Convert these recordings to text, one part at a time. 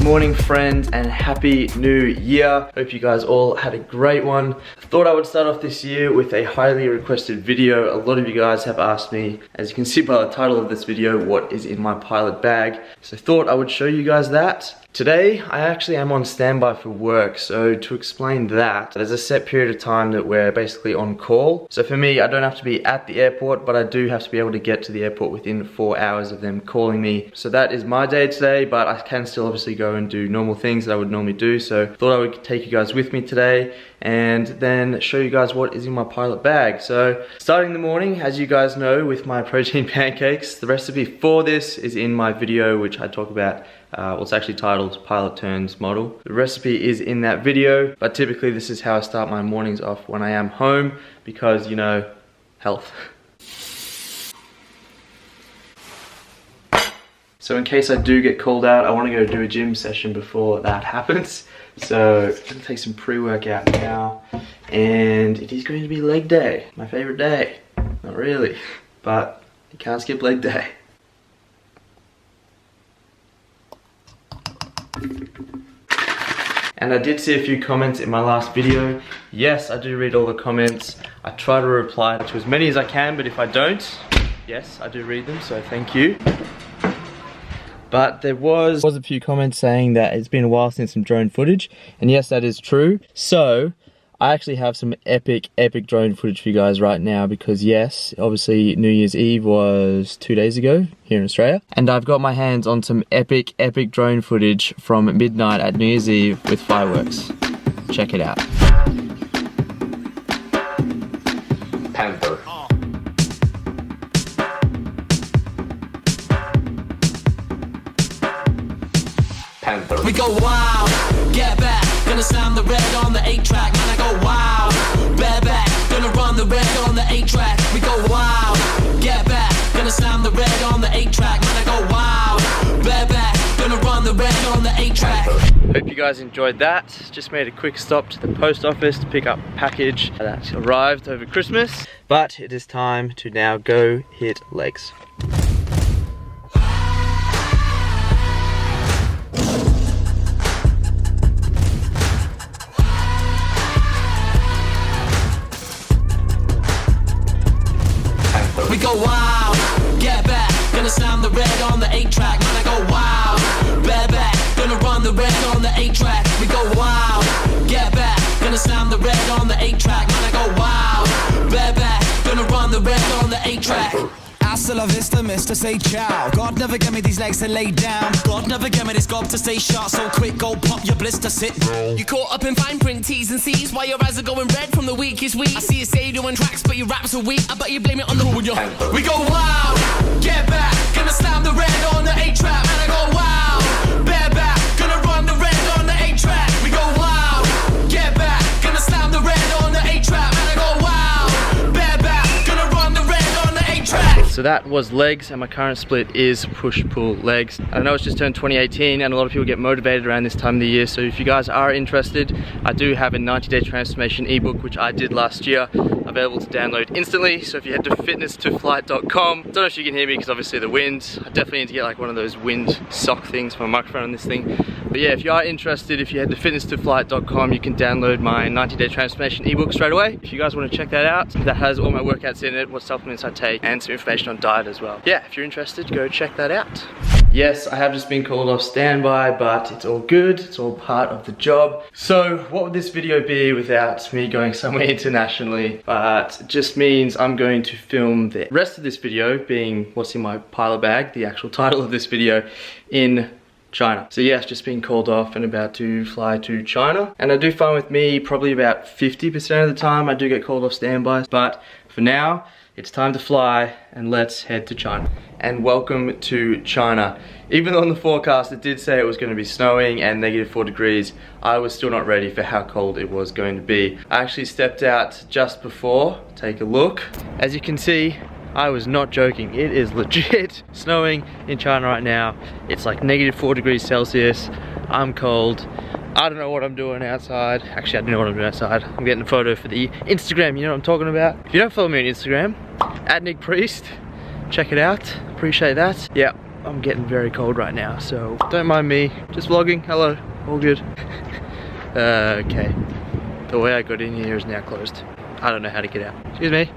morning friends and happy new year. Hope you guys all had a great one. Thought I would start off this year with a highly requested video. A lot of you guys have asked me, as you can see by the title of this video, what is in my pilot bag. So I thought I would show you guys that. Today, I actually am on standby for work, so to explain that, there's a set period of time that we're basically on call. So for me, I don't have to be at the airport, but I do have to be able to get to the airport within 4 hours of them calling me. So that is my day today, but I can still obviously go and do normal things that I would normally do. So thought I would take you guys with me today and then show you guys what is in my pilot bag. So starting the morning, as you guys know, with my protein pancakes. The recipe for this is in my video, which I talk about. Well, it's actually titled Pilot Turns Model. The recipe is in that video, but typically this is how I start my mornings off when I am home because, you know, health. So in case I do get called out, I want to go do a gym session before that happens. So I'm gonna take some pre-workout now, and it is going to be leg day, my favorite day. Not really, but you can't skip leg day. And I did see a few comments in my last video. Yes, I do read all the comments. I try to reply to as many as I can, but if I don't, yes, I do read them, so thank you. But there was a few comments saying that it's been a while since some drone footage, and yes, that is true. So I actually have some epic drone footage for you guys right now because yes, obviously New Year's Eve was 2 days ago here in Australia. And I've got my hands on some epic drone footage from midnight at New Year's Eve with fireworks. Check it out. Panther. Panther. We go wild, get back, gonna slam the red on the 8-track. Man, I go wild, bareback, gonna run the red on the 8-track. We go wild, get back, gonna slam the red on the 8-track. Man, I go wild, bareback, gonna run the red on the 8-track. Hope you guys enjoyed that. Just made a quick stop to the post office to pick up a package that arrived over Christmas. But it is time to now go hit legs. We go wild, get back, gonna slam the red on the 8-track. Man, I go wild, bareback, gonna run the red on the 8-track. We go wild, get back, gonna slam the red on the 8-track. Man, I go wild, bareback, gonna run the red on the 8-track. Hasta la vista, mister, say ciao. God never gave me these legs to lay down. God never gave me this gob to stay sharp. So quick, go pop your blister, sit down. You caught up in fine print T's and C's while your eyes are going red from the weakest week. I see you say you're doing tracks, but your raps are weak. I bet you blame it on the when you're. We go wild, get back, gonna slam the red on the 8-track. Man, I go wild, bareback, gonna run the red on the 8-track. We go wild, get back, gonna slam the red on the 8-track. Man, I go wild, bareback, gonna run the red on the 8-track. So that was legs, and my current split is push-pull legs. I know it's just turned 2018 and a lot of people get motivated around this time of the year, so if you guys are interested, I do have a 90-day transformation ebook which I did last year, available to download instantly. So if you head to fitnesstoflight.com, don't know if you can hear me because obviously the wind, I definitely need to get like one of those wind sock things for my microphone on this thing. But yeah, if you are interested, if you head to fitnesstoflight.com, you can download my 90-day transformation ebook straight away. If you guys want to check that out, that has all my workouts in it, what supplements I take, and some information on diet as well. Yeah, if you're interested, go check that out. Yes, I have just been called off standby, but it's all good. It's all part of the job. So what would this video be without me going somewhere internationally? But it just means I'm going to film the rest of this video, being what's in my pilot bag, the actual title of this video, in China. So yes, just been called off and about to fly to China. And I do find with me, probably about 50% of the time, I do get called off standby. But for now, it's time to fly and let's head to China. And welcome to China. Even though on the forecast it did say it was going to be snowing and -4 degrees, I was still not ready for how cold it was going to be. I actually stepped out just before, take a look. As you can see, I was not joking. It is legit snowing in China right now. It's like -4 degrees Celsius. I'm cold. I don't know what I'm doing outside. Actually, I do know what I'm doing outside. I'm getting a photo for the Instagram, you know what I'm talking about. If you don't follow me on Instagram, @NickPriest, check it out, appreciate that. Yeah, I'm getting very cold right now, so don't mind me. Just vlogging. Hello. All good. Okay. The way I got in here is now closed. I don't know how to get out. Excuse me.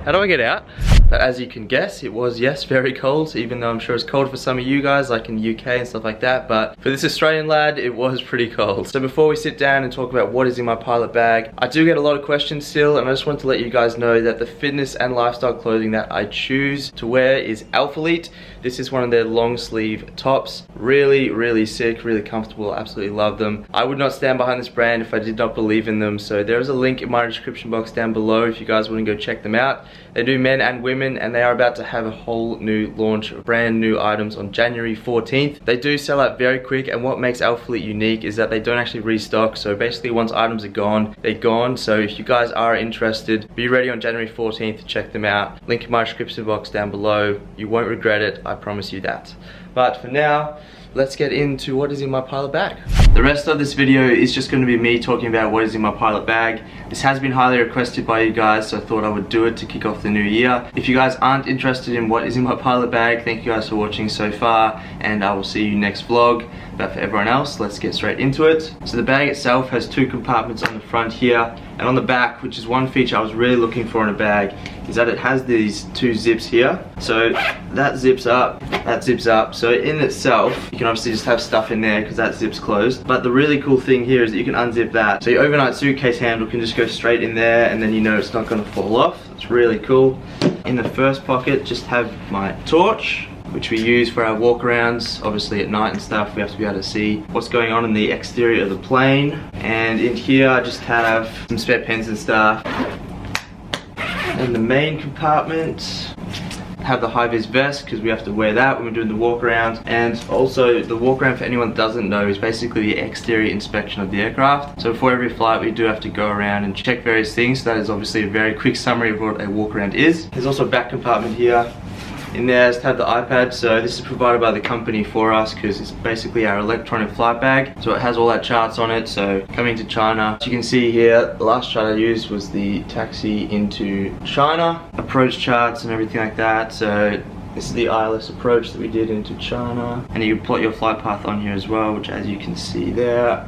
How do I get out? But as you can guess, it was, yes, very cold, even though I'm sure it's cold for some of you guys, like in the UK and stuff like that. But for this Australian lad, it was pretty cold. So before we sit down and talk about what is in my pilot bag, I do get a lot of questions still, and I just wanted to let you guys know that the fitness and lifestyle clothing that I choose to wear is Alphalete. This is one of their long sleeve tops. Really, really sick, really comfortable, absolutely love them. I would not stand behind this brand if I did not believe in them, so there is a link in my description box down below if you guys want to go check them out. They do men and women, and they are about to have a whole new launch of brand new items on January 14th. They do sell out very quick, and what makes Alphalete unique is that they don't actually restock. So basically once items are gone, they're gone. So if you guys are interested, be ready on January 14th to check them out. Link in my description box down below. You won't regret it, I promise you that. But for now, let's get into what is in my pilot bag. The rest of this video is just going to be me talking about what is in my pilot bag. This has been highly requested by you guys, so I thought I would do it to kick off the new year. If you guys aren't interested in what is in my pilot bag, thank you guys for watching so far, and I will see you next vlog. But for everyone else, let's get straight into it. So the bag itself has two compartments on the front here, and on the back, which is one feature I was really looking for in a bag, is that it has these two zips here. So that zips up, that zips up. So in itself, you can obviously just have stuff in there because that zip's closed. But the really cool thing here is that you can unzip that. So your overnight suitcase handle can just go straight in there, and then you know it's not gonna fall off. It's really cool. In the first pocket, just have my torch, which we use for our walk-arounds. Obviously at night and stuff, we have to be able to see what's going on in the exterior of the plane. And in here, I just have some spare pens and stuff. And the main compartment, have the high-vis vest because we have to wear that when we're doing the walk-around. And also the walk-around, for anyone that doesn't know, is basically the exterior inspection of the aircraft. So before every flight, we do have to go around and check various things. That is obviously a very quick summary of what a walk-around is. There's also a back compartment here. In there, just have the iPad. So this is provided by the company for us because it's basically our electronic flight bag. So it has all our charts on it. So coming to China, as you can see here, the last chart I used was the taxi into China, approach charts and everything like that. So this is the ILS approach that we did into China. And you plot your flight path on here as well, which as you can see there.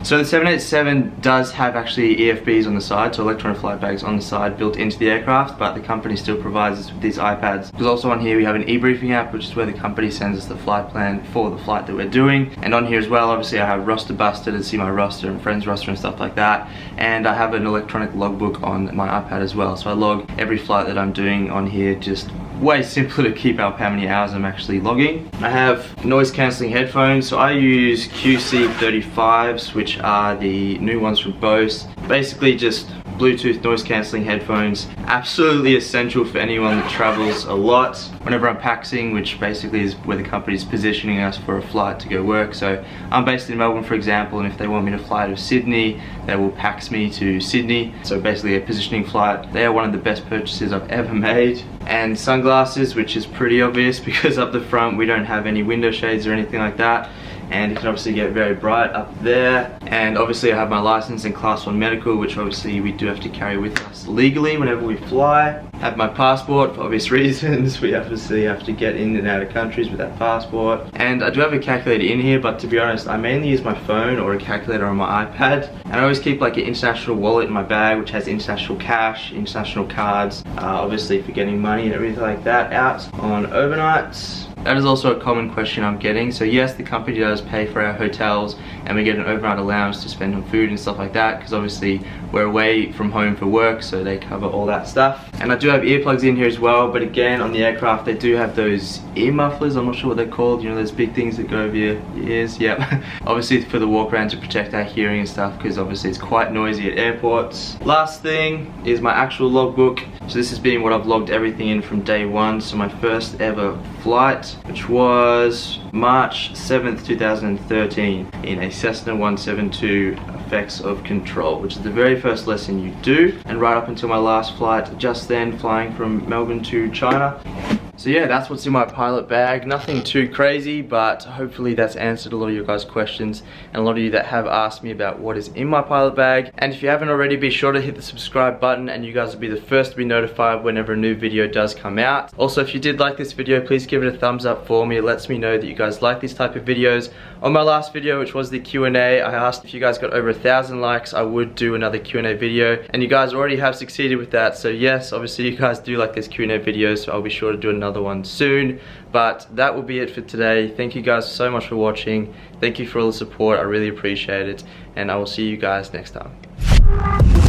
So the 787 does have actually EFBs on the side, so electronic flight bags on the side built into the aircraft, but the company still provides us with these iPads. Because also on here we have an e-briefing app, which is where the company sends us the flight plan for the flight that we're doing. And on here as well, obviously I have roster buster to see my roster and friends roster and stuff like that. And I have an electronic logbook on my iPad as well, so I log every flight that I'm doing on here. Just way simpler to keep up how many hours I'm actually logging. I have noise cancelling headphones, so I use QC35s, which are the new ones from Bose. Basically just Bluetooth noise cancelling headphones, absolutely essential for anyone that travels a lot. Whenever I'm paxing, which basically is where the company is positioning us for a flight to go work. So I'm based in Melbourne, for example, and if they want me to fly to Sydney, they will pax me to Sydney. So basically a positioning flight. They are one of the best purchases I've ever made. And sunglasses, which is pretty obvious because up the front we don't have any window shades or anything like that. And it can obviously get very bright up there. And obviously I have my license and class 1 medical, which obviously we do have to carry with us legally whenever we fly. I have my passport for obvious reasons. We obviously have to get in and out of countries with that passport. And I do have a calculator in here, but to be honest, I mainly use my phone or a calculator on my iPad. And I always keep like an international wallet in my bag, which has international cash, international cards, obviously for getting money and everything like that out on overnights. That is also a common question I'm getting. So yes, the company does pay for our hotels and we get an overnight allowance to spend on food and stuff like that, because obviously we're away from home for work, so they cover all that stuff. And I do have earplugs in here as well, but again on the aircraft they do have those ear mufflers. I'm not sure what they're called, you know, those big things that go over your ears. Yep. Obviously for the walk around to protect our hearing and stuff, because obviously it's quite noisy at airports. Last thing is my actual logbook. So this has been what I've logged everything in from day one. So my first ever flight, which was March 7th, 2013 in a Cessna 172 effects of control, which is the very first lesson you do. And right up until my last flight just then, flying from Melbourne to China. So yeah, that's what's in my pilot bag. Nothing too crazy, but hopefully that's answered a lot of your guys' questions and a lot of you that have asked me about what is in my pilot bag. And if you haven't already, be sure to hit the subscribe button and you guys will be the first to be notified whenever a new video does come out. Also, if you did like this video, please give it a thumbs up for me. It lets me know that you guys like these type of videos. On my last video, which was the Q&A, I asked if you guys got over 1,000 likes, I would do another Q&A video, and you guys already have succeeded with that. So yes, obviously you guys do like this Q&A videos, so I'll be sure to do another one soon. But that will be it for today. Thank you guys so much for watching. Thank you for all the support. I really appreciate it, and I will see you guys next time.